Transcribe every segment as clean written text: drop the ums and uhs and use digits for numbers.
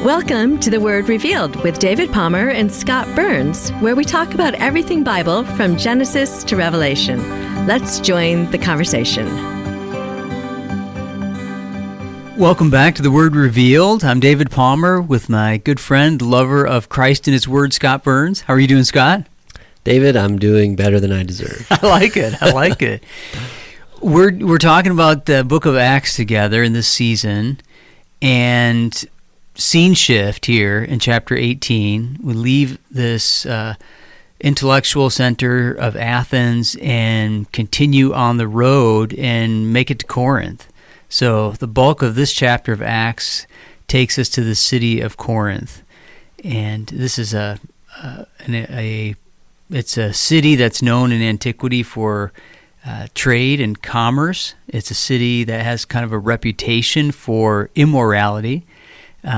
Welcome to The Word Revealed with David Palmer and Scott Burns, where we talk about everything Bible from Genesis to Revelation. Let's join the conversation. Welcome back to The Word Revealed. I'm David Palmer with my good friend, lover of Christ and His Word, Scott Burns. How are you doing, Scott? David, I'm doing better than I deserve. I like it. We're talking about the book of Acts together in this season, and scene shift here in chapter 18. We leave this intellectual center of Athens and continue on the road and make it to Corinth. So the bulk of this chapter of Acts takes us to the city of Corinth, and this is it's a city that's known in antiquity for trade and commerce. It's a city that has kind of a reputation for immorality,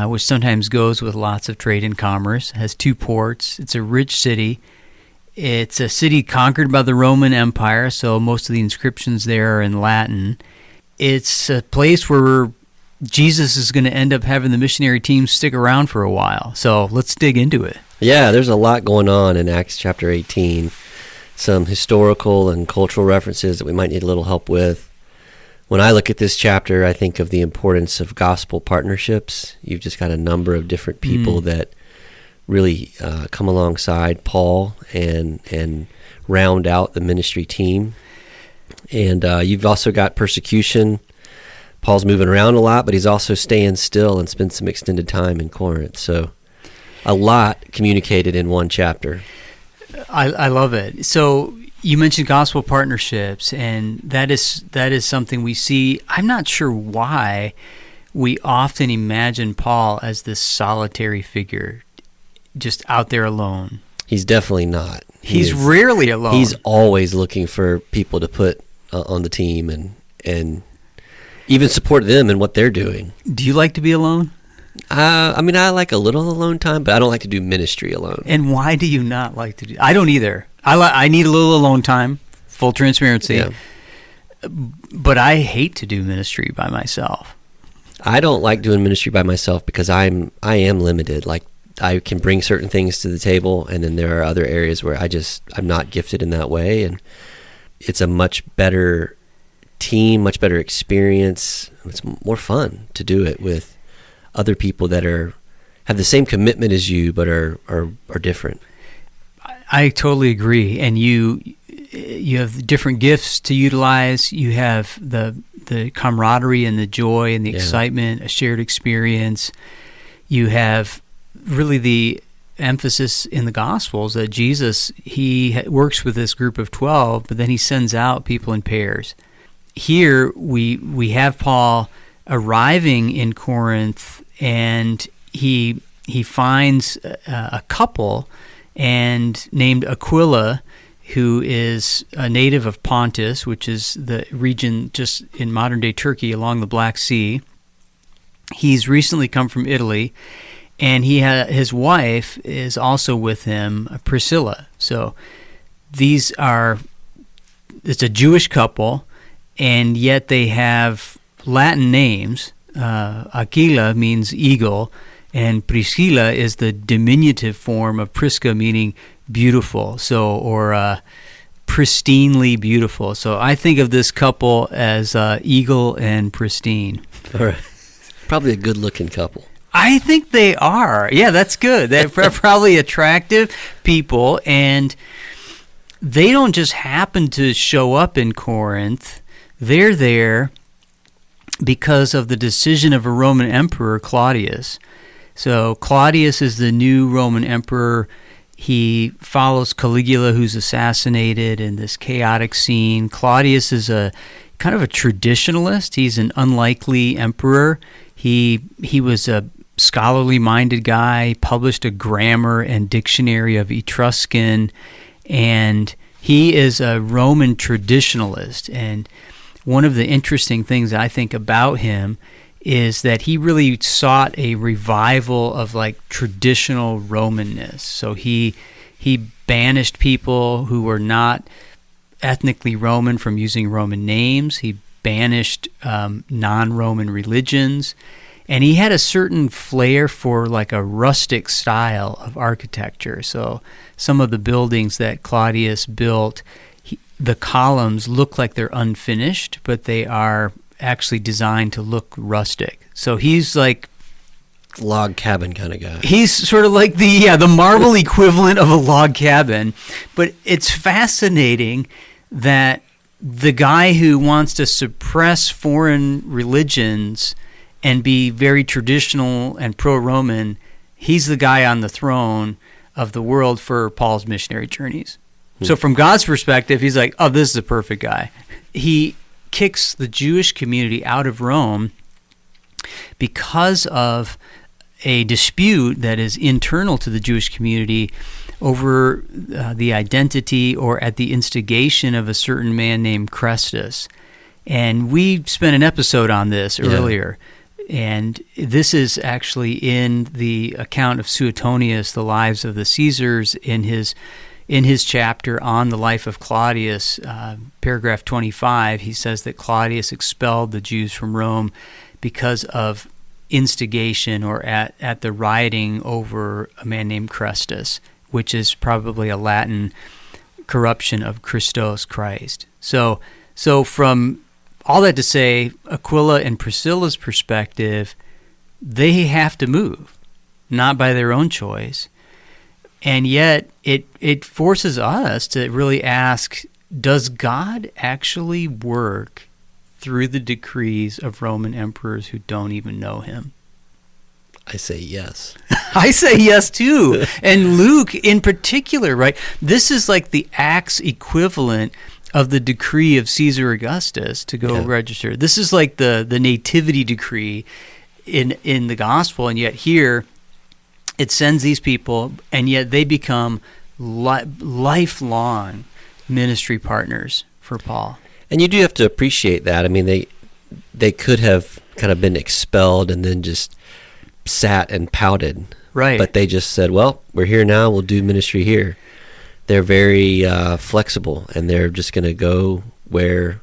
which sometimes goes with lots of trade and commerce. It has two ports. It's a rich city. It's a city conquered by the Roman Empire, so most of the inscriptions there are in Latin. It's a place where Jesus is going to end up having the missionary team stick around for a while. So let's dig into it. Yeah, there's a lot going on in Acts chapter 18. Some historical and cultural references that we might need a little help with. When I look at this chapter, I think of the importance of gospel partnerships. You've just got a number of different people that really come alongside Paul and round out the ministry team. And you've also got persecution. Paul's moving around a lot, but he's also staying still and spends some extended time in Corinth. So a lot communicated in one chapter. I love it. So you mentioned gospel partnerships, and that is something we see. I'm not sure why we often imagine Paul as this solitary figure, just out there alone. He's definitely not. He's rarely alone. He's always looking for people to put on the team and even support them in what they're doing. Do you like to be alone? I like a little alone time, but I don't like to do ministry alone. And why do you not like to do? I don't either. I need a little alone time, full transparency. Yeah. But I hate to do ministry by myself. I don't like doing ministry by myself because I am limited. Like, I can bring certain things to the table, and then there are other areas where I'm not gifted in that way, and it's a much better team, much better experience. It's more fun to do it with other people that have the same commitment as you, but are different. I totally agree. And you have different gifts to utilize. You have the camaraderie and the joy and the excitement, a shared experience. You have really the emphasis in the Gospels that Jesus, he works with this group of 12, but then he sends out people in pairs. Here we have Paul arriving in Corinth, and he finds a couple and named Aquila, who is a native of Pontus, which is the region just in modern-day Turkey along the Black Sea. He's recently come from Italy, and his wife is also with him, Priscilla. So it's a Jewish couple, and yet they have Latin names. Aquila means eagle, and Priscilla is the diminutive form of Prisca, meaning beautiful, or pristinely beautiful. So I think of this couple as eagle and pristine. All right. Probably a good-looking couple. I think they are. Yeah, that's good. They're probably attractive people, and they don't just happen to show up in Corinth. They're there because of the decision of a Roman emperor, Claudius. So Claudius is the new Roman emperor. He follows Caligula, who's assassinated in this chaotic scene. Claudius is a kind of a traditionalist. He's an unlikely emperor. He was a scholarly-minded guy, published a grammar and dictionary of Etruscan, and he is a Roman traditionalist. And one of the interesting things I think about him is that he really sought a revival of like traditional Romanness. So he banished people who were not ethnically Roman from using Roman names. He banished non-Roman religions, And he had a certain flair for like a rustic style of architecture. So some of the buildings that Claudius built, the columns look like they're unfinished, but they are actually designed to look rustic. So he's like log cabin kind of guy. He's sort of like the marble equivalent of a log cabin. But it's fascinating that the guy who wants to suppress foreign religions and be very traditional and pro-Roman, he's the guy on the throne of the world for Paul's missionary journeys. So from God's perspective, he's like, oh, this is the perfect guy. He kicks the Jewish community out of Rome because of a dispute that is internal to the Jewish community over the identity or at the instigation of a certain man named Claudius. And we spent an episode on this earlier. And this is actually in the account of Suetonius, the Lives of the Caesars, in his chapter on the life of Claudius, paragraph 25. He says that Claudius expelled the Jews from Rome because of instigation or at the rioting over a man named Claudius, which is probably a Latin corruption of Christos, Christ. So from all that to say, Aquila and Priscilla's perspective, they have to move, not by their own choice. And yet it forces us to really ask, does God actually work through the decrees of Roman emperors who don't even know him? I say yes. I say yes too. And Luke in particular, right? This is like the Acts equivalent of the decree of Caesar Augustus to go register. This is like the nativity decree in the gospel, and yet here it sends these people, and yet they become lifelong ministry partners for Paul. And you do have to appreciate that. I mean, they could have kind of been expelled and then just sat and pouted. Right. But they just said, well, we're here now, we'll do ministry here. They're very flexible, and they're just going to go where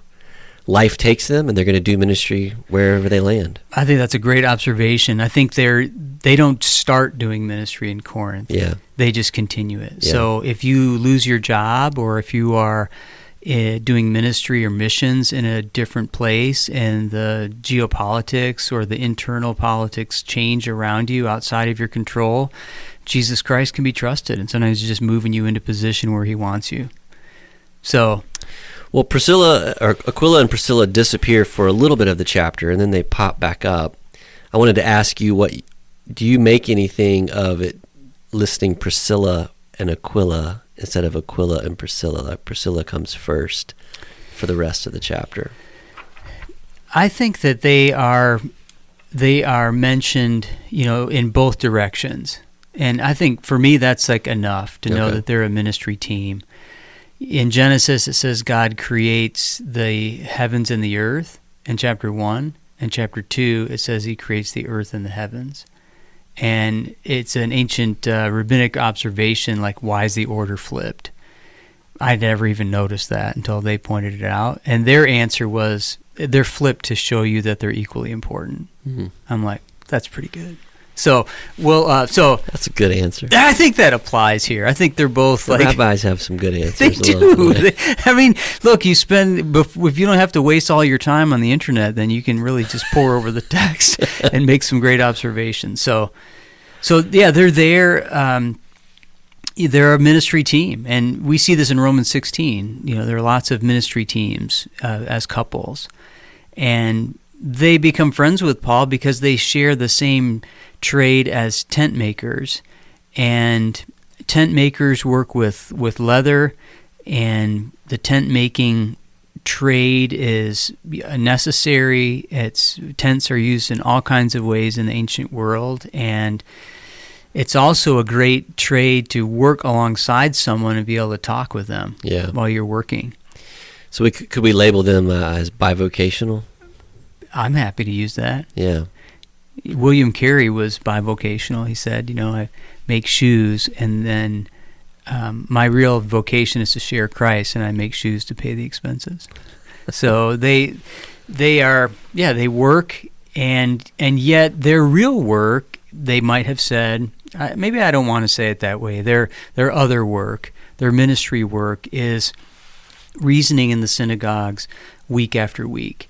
life takes them, and they're going to do ministry wherever they land. I think that's a great observation. I think they don't start doing ministry in Corinth. Yeah. They just continue it. Yeah. So if you lose your job, or if you are doing ministry or missions in a different place, and the geopolitics or the internal politics change around you outside of your control, Jesus Christ can be trusted, and sometimes he's just moving you into position where he wants you. So, well, Aquila and Priscilla disappear for a little bit of the chapter, and then they pop back up. I wanted to ask you, do you make anything of it listing Priscilla and Aquila instead of Aquila and Priscilla? Like Priscilla comes first for the rest of the chapter. I think that they are mentioned, in both directions. And I think for me that's like enough to know that they're a ministry team. In Genesis it says God creates the heavens and the earth in chapter 1, and chapter 2 it says he creates the earth and the heavens. And it's an ancient rabbinic observation, like, why is the order flipped? I never even noticed that until they pointed it out. And their answer was, they're flipped to show you that they're equally important. Mm-hmm. I'm like, that's pretty good. So that's a good answer. I think that applies here. I think they're both the rabbis have some good answers. They do. I mean, look, if you don't have to waste all your time on the internet, then you can really just pore over the text and make some great observations. So yeah, they're there. They're a ministry team, and we see this in Romans 16. There are lots of ministry teams as couples, and they become friends with Paul because they share the same trade as tent makers, and tent makers work with leather, and the tent making trade is necessary. Tents are used in all kinds of ways in the ancient world, and it's also a great trade to work alongside someone and be able to talk with them while you're working. So could we label them as bivocational? I'm happy to use that. Yeah. William Carey was bivocational. He said, I make shoes, and then my real vocation is to share Christ, and I make shoes to pay the expenses. So they work And yet their real work, they might have said, maybe I don't want to say it that way, their other work, their ministry work is reasoning in the synagogues week after week.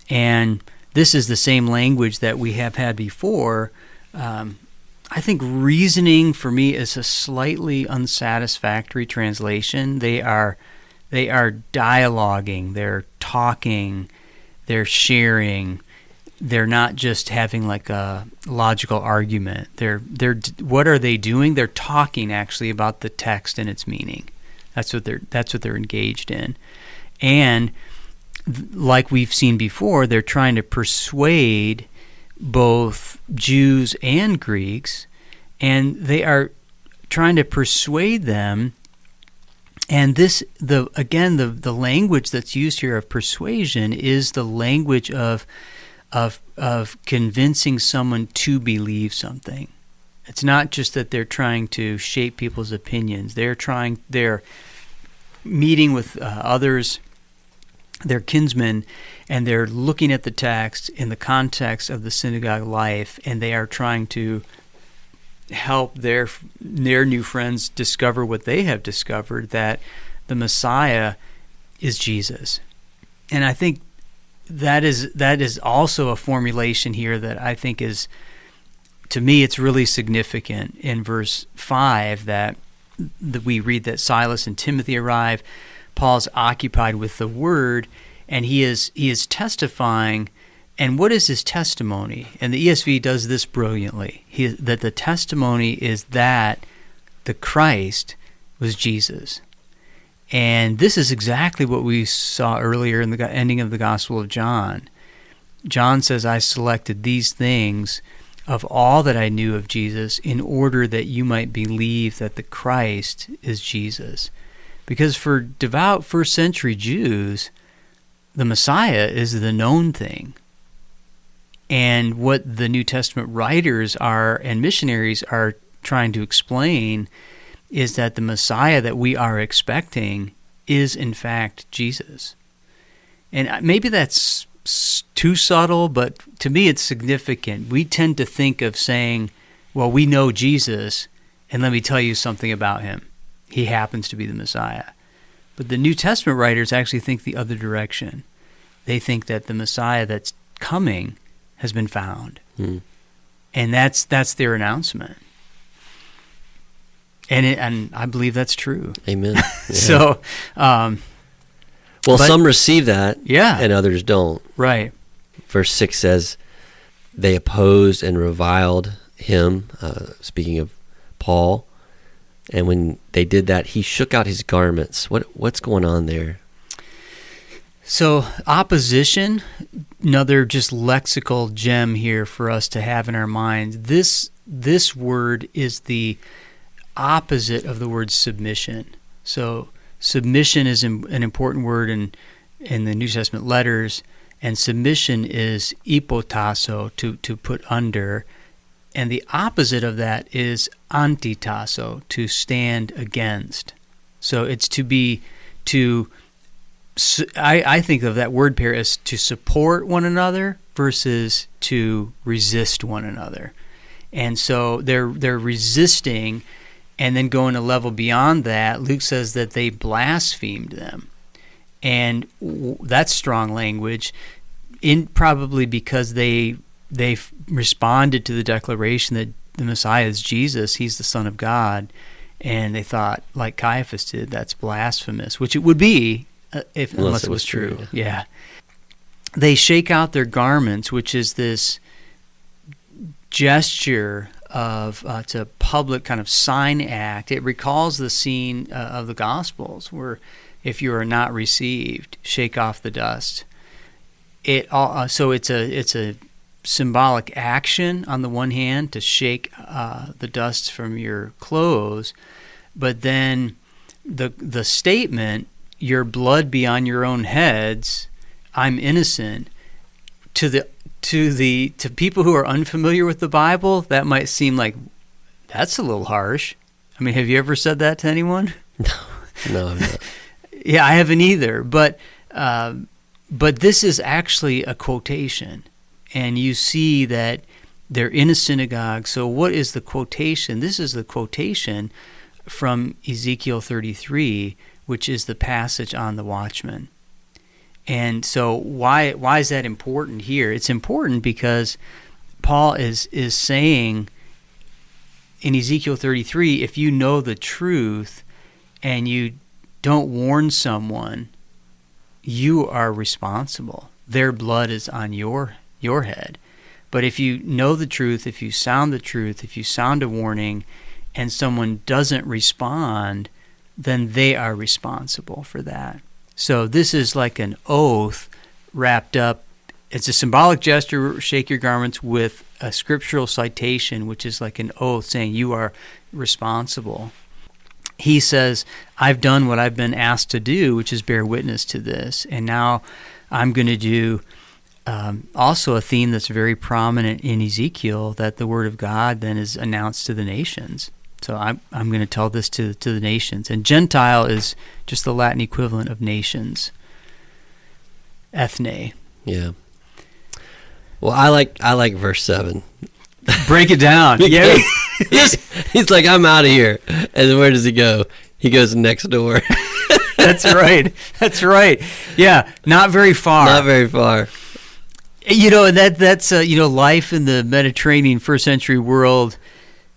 And this is the same language that we have had before. I think reasoning for me is a slightly unsatisfactory translation. They are dialoguing, they're talking, they're sharing. They're not just having like a logical argument. They're what are they doing? They're talking actually about the text and its meaning. That's what they're engaged in. And like we've seen before, they're trying to persuade both Jews and Greeks, and they are trying to persuade them. And the language that's used here of persuasion is the language of convincing someone to believe something. It's not just that they're trying to shape people's opinions. They're meeting with others, their kinsmen, and they're looking at the text in the context of the synagogue life, and they are trying to help their new friends discover what they have discovered, that the Messiah is Jesus. And I think that is also a formulation here that I think is, to me, it's really significant in verse 5 that we read that Silas and Timothy arrive. Paul's occupied with the word, and he is testifying. And what is his testimony? And the ESV does this brilliantly. That the testimony is that the Christ was Jesus. And this is exactly what we saw earlier in the ending of the Gospel of John. John says, I selected these things of all that I knew of Jesus in order that you might believe that the Christ is Jesus. Because for devout first century Jews, the Messiah is the known thing. And what the New Testament writers are and missionaries are trying to explain is that the Messiah that we are expecting is in fact Jesus. And maybe that's too subtle, but to me it's significant. We tend to think of saying, well, we know Jesus, and let me tell you something about him. He happens to be the Messiah. But the New Testament writers actually think the other direction. They think that the Messiah that's coming has been found. And that's their announcement. And I believe that's true. Amen. Yeah. So, some receive that, yeah, and others don't. Right. Verse 6 says, they opposed and reviled him, speaking of Paul, and when they did that, he shook out his garments. What's going on there? So opposition, another just lexical gem here for us to have in our minds. This word is the opposite of the word submission. So submission is an important word in the New Testament letters, and submission is ipotasso, to put under, and the opposite of that is antitasso, to stand against. So it's I think of that word pair as to support one another versus to resist one another. And so they're resisting, and then going a level beyond that, Luke says that they blasphemed them. And that's strong language, probably because they responded to the declaration that the Messiah is Jesus, he's the Son of God, and they thought, like Caiaphas did, that's blasphemous, which it would be unless it was true. Yeah. They shake out their garments, which is this gesture of it's a public kind of sign act. It recalls the scene of the Gospels where if you are not received, shake off the dust. So it's a symbolic action on the one hand to shake the dust from your clothes, but then the statement, your blood be on your own heads, I'm innocent, to people who are unfamiliar with the Bible, that might seem like that's a little harsh. I mean, have you ever said that to anyone? No, I'm not. Yeah, I haven't either. But this is actually a quotation, and you see that they're in a synagogue. So what is the quotation? This is the quotation from Ezekiel 33, which is the passage on the watchman. And so why is that important here? It's important because Paul is saying in Ezekiel 33, if you know the truth and you don't warn someone, you are responsible. Their blood is on your head. But if you know the truth, if you sound the truth, if you sound a warning, and someone doesn't respond, then they are responsible for that. So this is like an oath wrapped up. It's a symbolic gesture, shake your garments, with a scriptural citation, which is like an oath saying you are responsible. He says, I've done what I've been asked to do, which is bear witness to this. And now I'm going to do also a theme that's very prominent in Ezekiel, that the word of God then is announced to the nations. So I'm going to tell this to the nations. And Gentile is just the Latin equivalent of nations. Ethne. Yeah. Well, I like verse 7. Break it down. Yeah. He's like, I'm out of here. And then where does he go? He goes next door. That's right. That's right. Yeah, not very far. Not very far. You know, that's life in the Mediterranean first century world.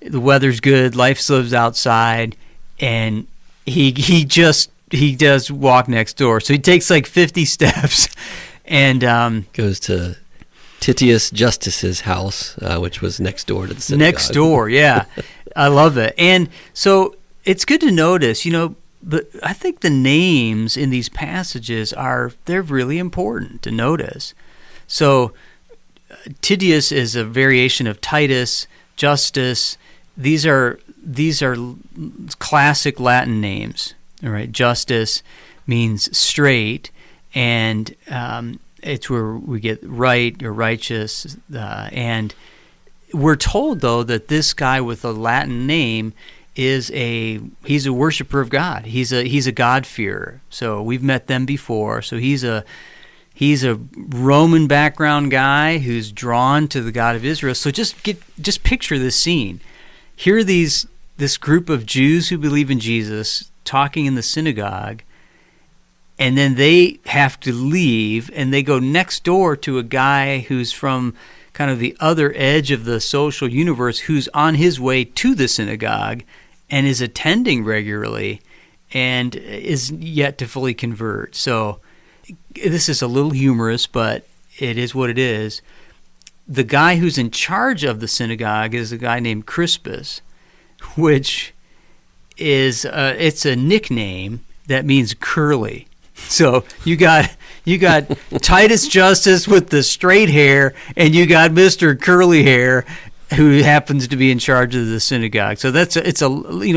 The weather's good, life lives outside, and he does walk next door. So he takes like 50 steps and goes to Titius Justus's house, which was next door to the synagogue. Next door, yeah. I love it. And so it's good to notice, but I think the names in these passages they're really important to notice. So Titius is a variation of Titus, Justus. These are classic Latin names. All right, Justus means straight, and it's where we get right or righteous. And we're told though that this guy with a Latin name he's a worshiper of God. He's a God-fearer. So we've met them before. So he's a Roman background guy who's drawn to the God of Israel. So just picture this scene. Here are this group of Jews who believe in Jesus talking in the synagogue, and then they have to leave, and they go next door to a guy who's from kind of the other edge of the social universe, who's on his way to the synagogue and is attending regularly and is yet to fully convert. So this is a little humorous, but it is what it is. The guy who's in charge of the synagogue is a guy named Crispus, which is it's a nickname that means curly. So you got Titus Justus with the straight hair, and you got Mr. Curly Hair, who happens to be in charge of the synagogue. So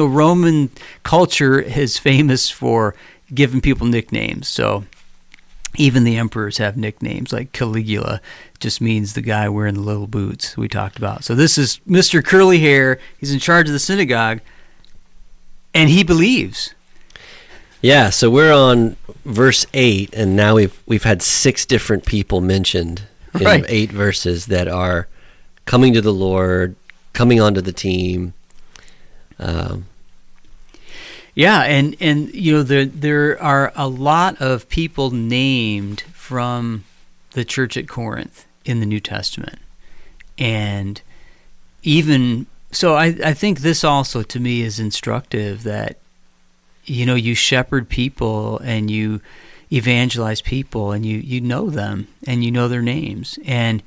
Roman culture is famous for giving people nicknames. So even the emperors have nicknames, like Caligula just means the guy wearing the little boots we talked about. So this is Mr. Curly Hair. He's in charge of the synagogue, and he believes. Yeah, so we're on verse 8, and now we've had 6 different people mentioned in 8 verses that are coming to the Lord, coming onto the team. Yeah, and there are a lot of people named from the church at Corinth in the New Testament. And even so, I think this also to me is instructive, that you shepherd people and you evangelize people, and you know them and you know their names. And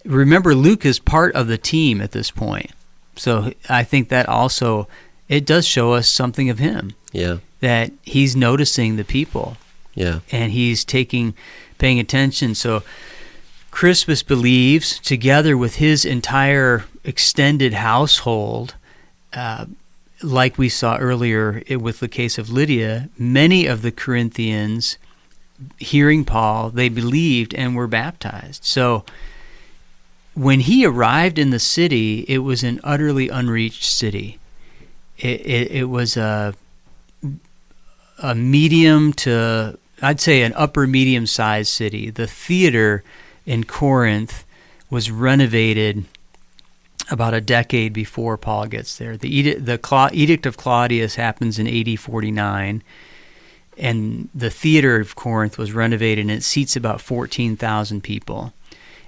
remember, Luke is part of the team at this point. So I think that also, it does show us something of him. Yeah. That he's noticing the people. Yeah. And he's paying attention. So Crispus believes, together with his entire extended household, like we saw earlier with the case of Lydia. Many of the Corinthians, hearing Paul, they believed and were baptized. So when he arrived in the city, it was an utterly unreached city. It was a medium to, I'd say, an upper medium-sized city. The theater in Corinth was renovated about a decade before Paul gets there. The Edict of Claudius happens in AD 49, and the theater of Corinth was renovated, and it seats about 14,000 people.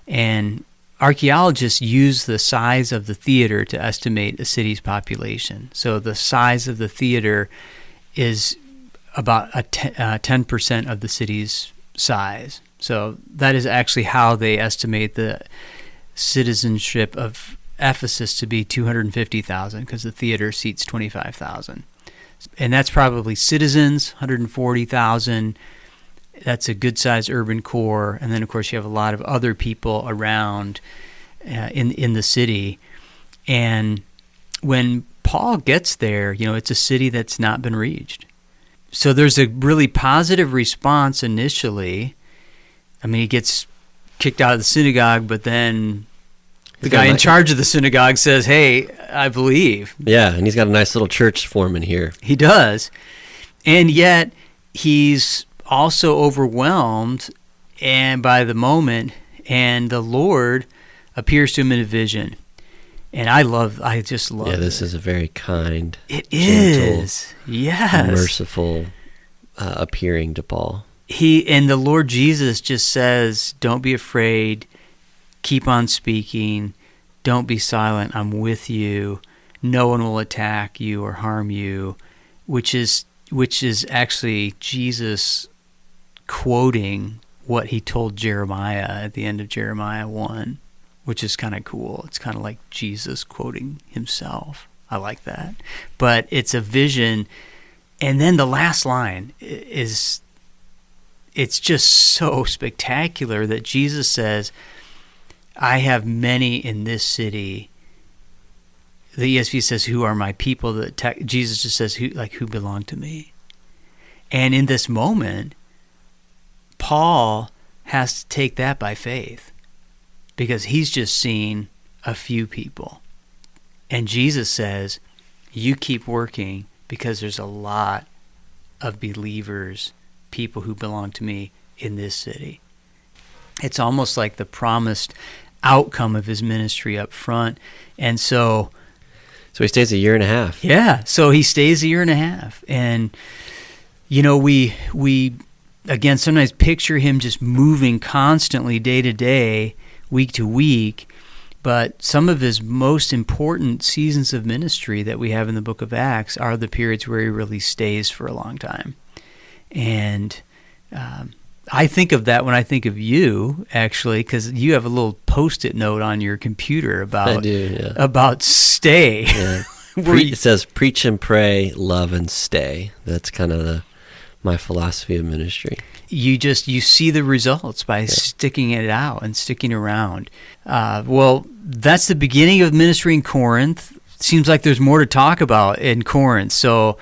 And archaeologists use the size of the theater to estimate a city's population. So the size of the theater is about 10% of the city's size. So that is actually how they estimate the citizenship of Ephesus to be 250,000, because the theater seats 25,000. And that's probably citizens, 140,000. That's a good-sized urban core. And then, of course, you have a lot of other people around in the city. And when Paul gets there, it's a city that's not been reached. So there's a really positive response initially. I mean, he gets kicked out of the synagogue, but then the guy in charge of the synagogue says, "Hey, I believe." Yeah, and he's got a nice little church forming here. He does. And yet he's also overwhelmed and by the moment, and the Lord appears to him in a vision. And I just love it. Yeah, this is a very kind, it gentle, is. Yes. merciful appearing to Paul. And the Lord Jesus just says, "Don't be afraid. Keep on speaking. Don't be silent. I'm with you. No one will attack you or harm you," which is actually Jesus quoting what he told Jeremiah at the end of Jeremiah 1, which is kind of cool. It's kind of like Jesus quoting himself. I like that. But it's a vision. And then the last line it's just so spectacular that Jesus says, "I have many in this city." The ESV says, "Who are my people?" Jesus just says, who belong to me. And in this moment, Paul has to take that by faith, because he's just seen a few people. And Jesus says, "You keep working, because there's a lot of believers, people who belong to me in this city." It's almost like the promised outcome of his ministry up front. And so he stays a year and a half. Yeah, so he stays a year and a half. And, we again, sometimes picture him just moving constantly day to day, week to week. But some of his most important seasons of ministry that we have in the book of Acts are the periods where he really stays for a long time. And I think of that when I think of you, actually, because you have a little Post-it note on your computer about stay. Yeah. It says, "Preach and pray, love and stay." That's kind of my philosophy of ministry. You see the results by sticking it out and sticking around. Well, that's the beginning of ministry in Corinth. Seems like there's more to talk about in Corinth. So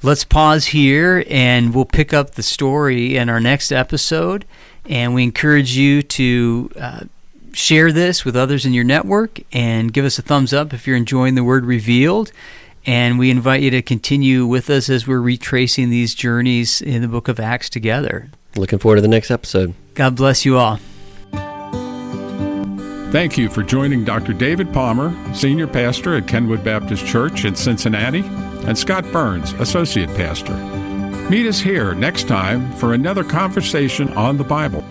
let's pause here, and we'll pick up the story in our next episode. And we encourage you to share this with others in your network, and give us a thumbs up if you're enjoying the Word Revealed. And we invite you to continue with us as we're retracing these journeys in the book of Acts together. Looking forward to the next episode. God bless you all. Thank you for joining Dr. David Palmer, Senior Pastor at Kenwood Baptist Church in Cincinnati, and Scott Burns, Associate Pastor. Meet us here next time for another conversation on the Bible.